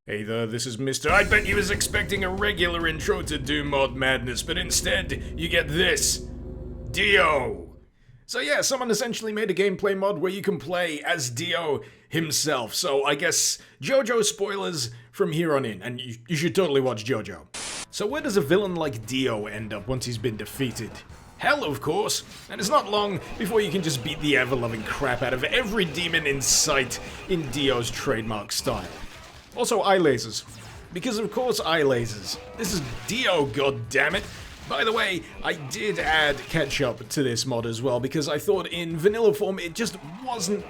Hey there, this is Mr. I bet you was expecting a regular intro to Doom Mod Madness, but instead, you get this. DIO. So yeah, someone essentially made a gameplay mod where you can play as DIO himself, so I guess JoJo spoilers from here on in, and you should totally watch JoJo. So where does a villain like DIO end up once he's been defeated? Hell, of course, and it's not long before you can just beat the ever-loving crap out of every demon in sight in DIO's trademark style. Also eye lasers. Because of course eye lasers. This is DIO, goddammit. By the way, I did add ketchup to this mod as well because I thought in vanilla form it just wasn't,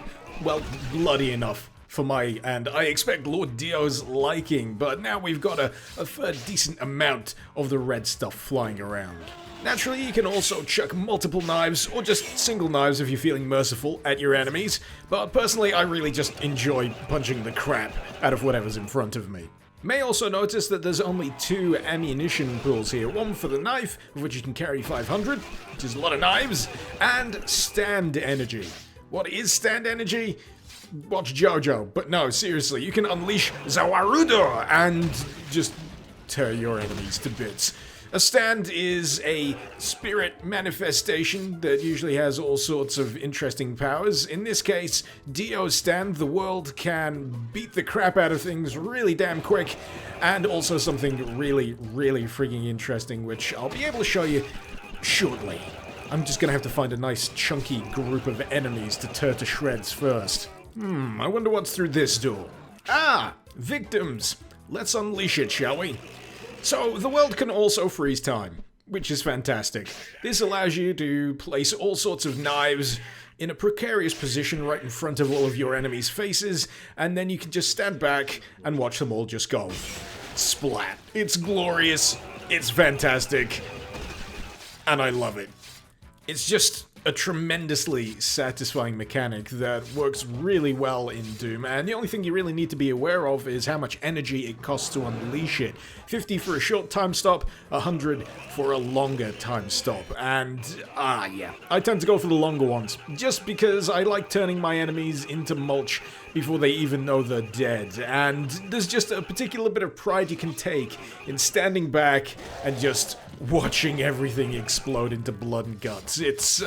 well, bloody enough for my, and I expect Lord DIO's liking, but now we've got a fair decent amount of the red stuff flying around. Naturally, you can also chuck multiple knives, or just single knives if you're feeling merciful, at your enemies, but personally I really just enjoy punching the crap out of whatever's in front of me. May also notice that there's only 2 ammunition pools here, one for the knife, of which you can carry 500, which is a lot of knives, and stand energy. What is stand energy? Watch JoJo, but no, seriously, you can unleash Zawarudo and just tear your enemies to bits. A stand is a spirit manifestation that usually has all sorts of interesting powers. In this case, DIO's stand, the world can beat the crap out of things really damn quick, and also something really, really freaking interesting, which I'll be able to show you shortly. I'm just gonna have to find a nice chunky group of enemies to tear to shreds first. I wonder what's through this door. Ah! Victims! Let's unleash it, shall we? So, the world can also freeze time, which is fantastic. This allows you to place all sorts of knives in a precarious position right in front of all of your enemies' faces, and then you can just stand back and watch them all just go splat. It's glorious, it's fantastic, and I love it. It's just a tremendously satisfying mechanic that works really well in Doom, and the only thing you really need to be aware of is how much energy it costs to unleash it. 50 for a short time stop, 100 for a longer time stop, and yeah, I tend to go for the longer ones, just because I like turning my enemies into mulch before they even know they're dead, and there's just a particular bit of pride you can take in standing back and just watching everything explode into blood and guts. It's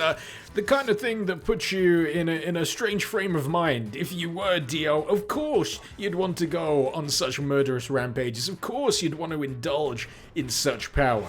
the kind of thing that puts you in a strange frame of mind. If you were DIO, of course you'd want to go on such murderous rampages. Of course you'd want to indulge in such power.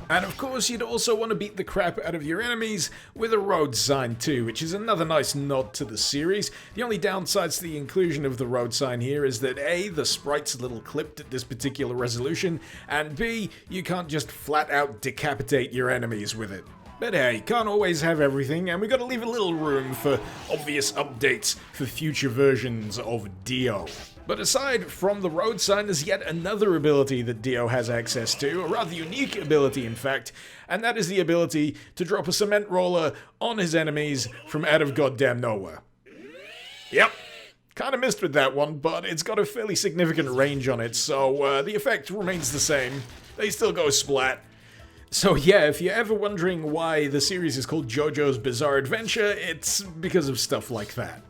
And of course you'd also want to beat the crap out of your enemies with a road sign too, which is another nice nod to the series. The only downsides to the inclusion of the road sign here is that A, the sprite's a little clipped at this particular resolution, and B, you can't just flat out decapitate your enemies with it. But hey, can't always have everything, and we gotta leave a little room for obvious updates for future versions of DIO. But aside from the road sign, there's yet another ability that DIO has access to, a rather unique ability in fact, and that is the ability to drop a cement roller on his enemies from out of goddamn nowhere. Yep. Kinda missed with that one, but it's got a fairly significant range on it, so the effect remains the same. They still go splat. So yeah, if you're ever wondering why the series is called JoJo's Bizarre Adventure, it's because of stuff like that.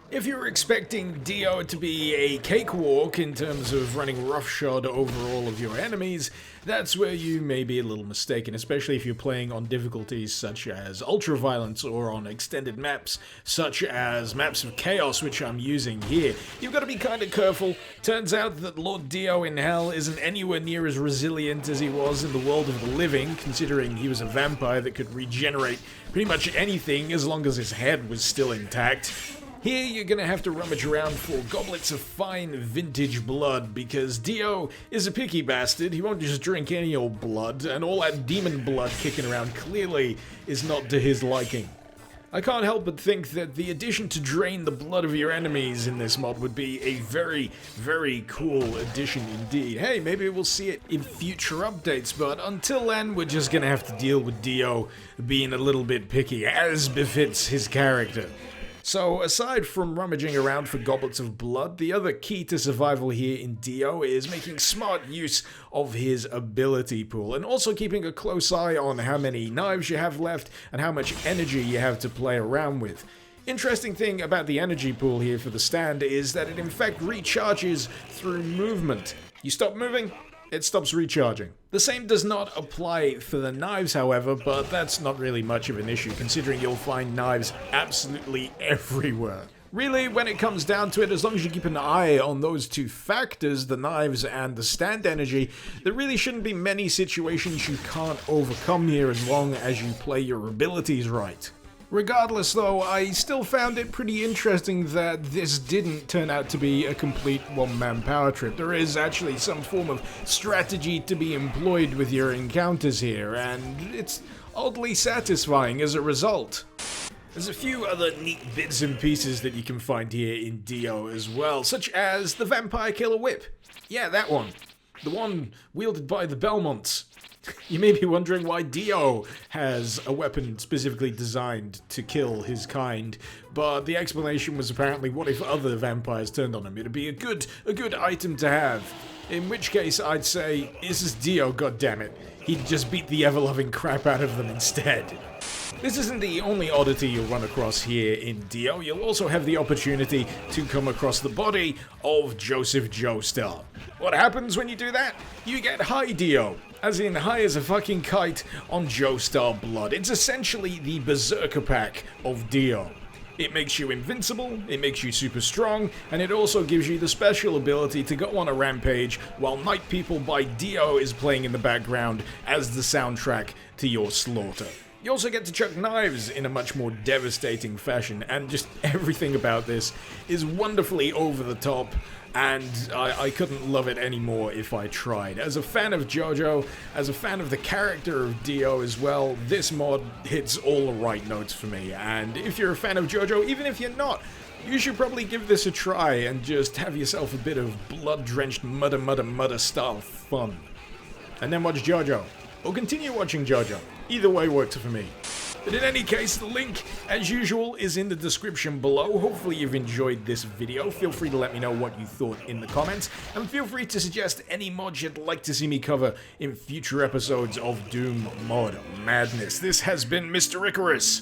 If you were expecting DIO to be a cakewalk in terms of running roughshod over all of your enemies, that's where you may be a little mistaken, especially if you're playing on difficulties such as ultraviolence or on extended maps such as maps of chaos, which I'm using here. You've got to be kind of careful. Turns out that Lord DIO in Hell isn't anywhere near as resilient as he was in the world of the living, considering he was a vampire that could regenerate pretty much anything as long as his head was still intact. Here you're gonna have to rummage around for goblets of fine vintage blood, because DIO is a picky bastard. He won't just drink any old blood, and all that demon blood kicking around clearly is not to his liking. I can't help but think that the addition to drain the blood of your enemies in this mod would be a very, very cool addition indeed. Hey, maybe we'll see it in future updates, but until then, we're just gonna have to deal with DIO being a little bit picky, as befits his character. So, aside from rummaging around for goblets of blood, the other key to survival here in DIO is making smart use of his ability pool, and also keeping a close eye on how many knives you have left and how much energy you have to play around with. Interesting thing about the energy pool here for the stand is that it in fact recharges through movement. You stop moving, it stops recharging. The same does not apply for the knives, however, but that's not really much of an issue considering you'll find knives absolutely everywhere. Really, when it comes down to it, as long as you keep an eye on those two factors, the knives and the stand energy, there really shouldn't be many situations you can't overcome here as long as you play your abilities right. Regardless though, I still found it pretty interesting that this didn't turn out to be a complete one-man power trip. There is actually some form of strategy to be employed with your encounters here, and it's oddly satisfying as a result. There's a few other neat bits and pieces that you can find here in DIO as well, such as the Vampire Killer Whip. Yeah, that one. The one wielded by the Belmonts. You may be wondering why DIO has a weapon specifically designed to kill his kind, but the explanation was apparently what if other vampires turned on him? It'd be a good item to have. In which case I'd say, this is DIO, goddammit. He'd just beat the ever-loving crap out of them instead. This isn't the only oddity you'll run across here in DIO. You'll also have the opportunity to come across the body of Joseph Joestar. What happens when you do that? You get high DIO. As in high as a fucking kite on Joestar blood. It's essentially the Berserker pack of DIO. It makes you invincible, it makes you super strong, and it also gives you the special ability to go on a rampage while Night People by DIO is playing in the background as the soundtrack to your slaughter. You also get to chuck knives in a much more devastating fashion, and just everything about this is wonderfully over the top, and I couldn't love it anymore if I tried. As a fan of JoJo, as a fan of the character of DIO as well, this mod hits all the right notes for me, and if you're a fan of JoJo, even if you're not, you should probably give this a try and just have yourself a bit of blood-drenched mudda style fun. And then watch JoJo. Or continue watching JoJo. Either way works for me. But in any case, the link, as usual, is in the description below. Hopefully you've enjoyed this video. Feel free to let me know what you thought in the comments. And feel free to suggest any mods you'd like to see me cover in future episodes of Doom Mod Madness. This has been Mr. Icarus.